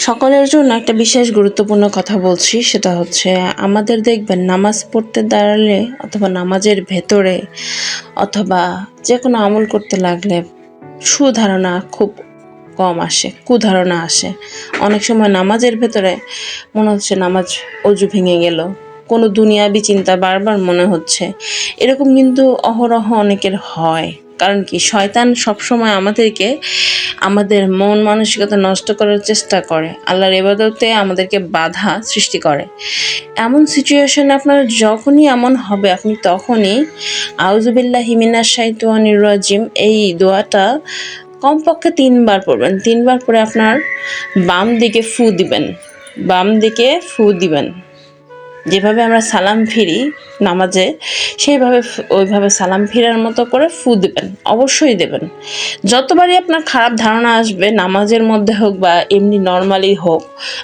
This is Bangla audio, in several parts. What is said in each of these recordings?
সকলের জন্য একটা বিশেষ গুরুত্বপূর্ণ কথা বলছি, সেটা হচ্ছে আমাদের দেখবেন নামাজ পড়তে দাঁড়ালে অথবা নামাজের ভেতরে অথবা যে কোনো আমল করতে লাগলে সুধারণা খুব কম আসে, কুধারণা আসে। অনেক সময় নামাজের ভেতরে মনে হচ্ছে নামাজ অজু ভেঙে গেল, কোনো দুনিয়াবি চিন্তা বারবার মনে হচ্ছে, এরকম কিন্তু অহরহ অনেকের হয়। কারণ কি, শয়তান সবসময় আমাদেরকে আমাদের মন মানসিকতা নষ্ট করার চেষ্টা করে, আল্লাহর ইবাদতে আমাদেরকে বাধা সৃষ্টি করে। এমন সিচুয়েশন আপনার যখনই এমন হবে, আপনি তখনই আউযুবিল্লাহি মিনাশ শাইতানির রাজিম এই দোয়াটা কমপক্ষে 3 বার পড়বেন। 3 বার পরে আপনার বাম দিকে ফু দিবেন, বাম দিকে ফু দিবেন। যেভাবে আমরা সালাম ফিরি নামাজে, সেইভাবে ওইভাবে সালাম ফিরার মতো করে ফু দেবেন, অবশ্যই দেবেন। যতবারই আপনার খারাপ ধারণা আসবে, নামাজের মধ্যে হোক বা এমনি নর্মালি হোক,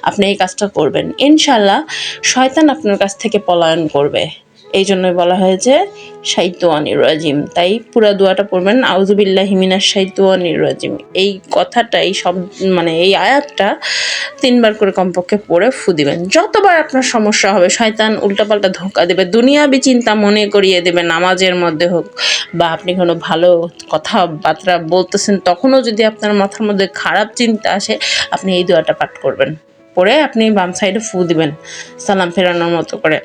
আপনি এই কাজটা করবেন, ইনশাল্লাহ শয়তান আপনার কাছ থেকে পলায়ন করবে। এই জন্যই বলা হয়েছে শাইতানির রাজিম। তাই পুরা দোয়াটা পড়বেন, আউযুবিল্লাহি মিনাশ শাইতানির রাজিম। এই কথাটা, এই মানে এই আয়াতটা 3 বার করে কমপক্ষে পড়ে ফু দিবেন। যতবার আপনার সমস্যা হবে, শয়তান উল্টাপাল্টা ধোঁকা দেবে, দুনিয়াবি চিন্তা মনে করিয়ে দেবে, নামাজের মধ্যে হোক বা আপনি কোনো ভালো কথাবার্তা বলতেছেন, তখনও যদি আপনার মাথার মধ্যে খারাপ চিন্তা আসে, আপনি এই দোয়াটা পাঠ করবেন, পরে আপনি বাম সাইডে ফু দিবেন সালাম ফেরানোর মতো করে।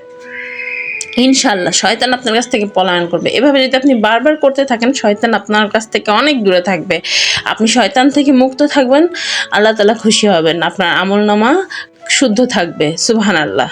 ইনশাল্লাহ শয়তান আপনার কাছ থেকে পলায়ন করবে। এভাবে যদি আপনি বারবার করতে থাকেন, শয়তান আপনার কাছ থেকে অনেক দূরে থাকবে, আপনি শয়তান থেকে মুক্ত থাকবেন, আল্লাহ তাআলা খুশি হবেন, আপনার আমলনামা শুদ্ধ থাকবে। সুবহানাল্লাহ।